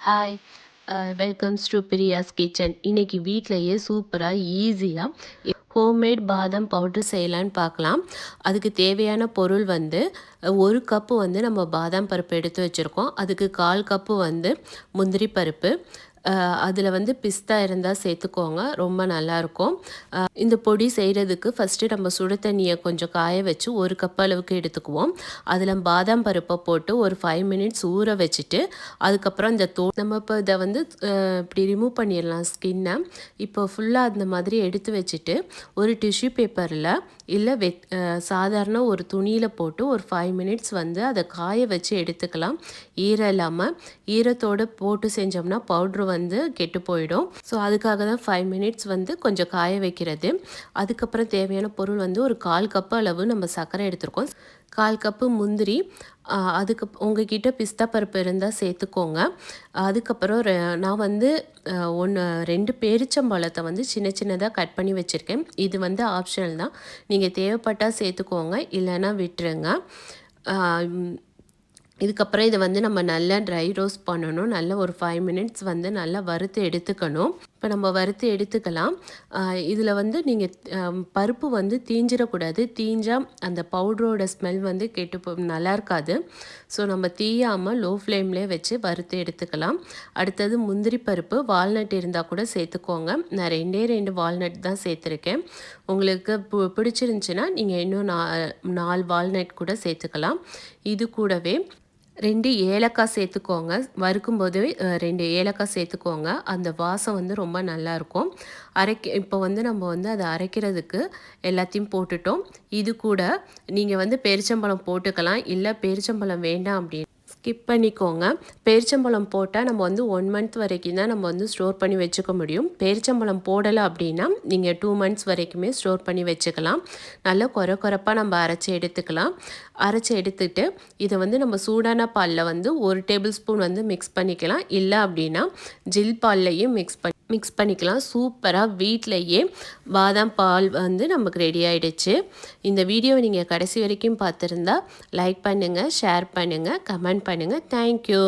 Hi welcomes to Priya's kitchen. இன்னைக்கு வீட்டிலையே சூப்பராக ஈஸியாக ஹோம்மேட் பாதாம் பவுட்ரு செய்யலான்னு பார்க்கலாம். அதுக்கு தேவையான பொருள் வந்து 1 கப்பு வந்து நம்ம பாதாம் பருப்பு எடுத்து வச்சுருக்கோம். அதுக்கு 1/4 கப்பு வந்து முந்திரி பருப்பு, அதில் வந்து பிஸ்தா இருந்தால் சேர்த்துக்கோங்க, ரொம்ப நல்லாயிருக்கும். இந்த பொடி செய்கிறதுக்கு ஃபஸ்ட்டு நம்ம சுடு தண்ணியை கொஞ்சம் காய வச்சு 1 கப் அளவுக்கு எடுத்துக்குவோம். அதில் பாதாம் பருப்பை போட்டு ஒரு 5 மினிட்ஸ் ஊற வச்சுட்டு, அதுக்கப்புறம் இந்த நம்ம இப்போ இதை வந்து இப்படி ரிமூவ் பண்ணிடலாம் ஸ்கின்னை. இப்போ ஃபுல்லாக அந்த மாதிரி எடுத்து வச்சுட்டு ஒரு டிஷ்யூ பேப்பரில் இல்லை சாதாரண ஒரு துணியில் போட்டு ஒரு 5 மினிட்ஸ் வந்து அதை காய வச்சு எடுத்துக்கலாம். ஈரம் இல்லாமல், ஈரத்தோடு போட்டு செஞ்சோம்னா பவுட்ரு வந்து கெட்டு போயிடும். ஸோ அதுக்காக தான் 5 மினிட்ஸ் வந்து கொஞ்சம் காய வைக்கிறது. அதுக்கப்புறம் தேவையான பொருள் வந்து ஒரு 1/4 கப்பு அளவு நம்ம சர்க்கரை எடுத்துருக்கோம். 1/4 கப்பு முந்திரி, அதுக்கு உங்ககிட்ட பிஸ்தா பருப்பு இருந்தால் சேர்த்துக்கோங்க. அதுக்கப்புறம் நான் வந்து 2 பேரிச்சம்பழத்தை வந்து சின்ன சின்னதாக கட் பண்ணி வச்சுருக்கேன். இது வந்து ஆப்ஷனல் தான், நீங்கள் தேவைப்பட்டால் சேர்த்துக்கோங்க, இல்லைன்னா விட்டுருங்க. இதுக்கப்புறம் இதை வந்து நம்ம நல்லா ட்ரை ரோஸ்ட் பண்ணணும். நல்லா ஒரு 5 மினிட்ஸ் வந்து நல்லா வறுத்து எடுத்துக்கணும். இப்போ நம்ம வறுத்து எடுத்துக்கலாம். இதில் வந்து நீங்கள் பருப்பு வந்து தீஞ்சிடக்கூடாது. தீஞ்சால் அந்த பவுட்ரோட ஸ்மெல் வந்து நல்லா இருக்காது. ஸோ நம்ம தீயாமல் லோ ஃப்ளேம்லேயே வச்சு வறுத்து எடுத்துக்கலாம். அடுத்தது முந்திரி பருப்பு, வால்நட் இருந்தால் கூட சேர்த்துக்கோங்க. நான் 2 வால்நட் தான் சேர்த்துருக்கேன். உங்களுக்கு பிடிச்சிருந்துச்சின்னா நீங்கள் இன்னும் 4 வால்நட் கூட சேர்த்துக்கலாம். இது கூடவே 2 ஏலக்காய் சேர்த்துக்கோங்க. வறுக்கும்போது 2 ஏலக்காய் சேர்த்துக்கோங்க. அந்த வாசம் வந்து ரொம்ப நல்லாயிருக்கும். இப்போ வந்து நம்ம வந்து அதை அரைக்கிறதுக்கு எல்லாத்தையும் போட்டுட்டோம். இது கூட நீங்கள் வந்து பேரிச்சம்பழம் போட்டுக்கலாம், இல்லை பேரிச்சம்பழம் வேண்டாம் அப்படின்னு ஸ்கிப் பண்ணிக்கோங்க. பேரிச்சம்பழம் போட்டால் நம்ம வந்து 1 மந்த் வரைக்கும் தான் நம்ம வந்து ஸ்டோர் பண்ணி வச்சுக்க முடியும். பேரிச்சம்பழம் போடலை அப்படின்னா நீங்கள் 2 மந்த்ஸ் வரைக்குமே ஸ்டோர் பண்ணி வச்சுக்கலாம். நல்லா கொரப்பாக நம்ம அரைச்சி எடுத்துக்கலாம். அரைச்சி எடுத்துட்டு இதை வந்து நம்ம சூடான பாலில் வந்து 1 டேபிள் ஸ்பூன் வந்து மிக்ஸ் பண்ணிக்கலாம். இல்லை அப்படின்னா ஜில் பால்லையும் மிக்ஸ் பண்ணிக்கலாம். சூப்பராக வீட்டிலையே பாதாம் பால் வந்து நமக்கு ரெடி ஆகிடுச்சு. இந்த வீடியோவை நீங்கள் கடைசி வரைக்கும் பார்த்துருந்தா லைக் பண்ணுங்கள், ஷேர் பண்ணுங்கள், கமெண்ட் பண்ணுங்கள். தேங்க்யூ.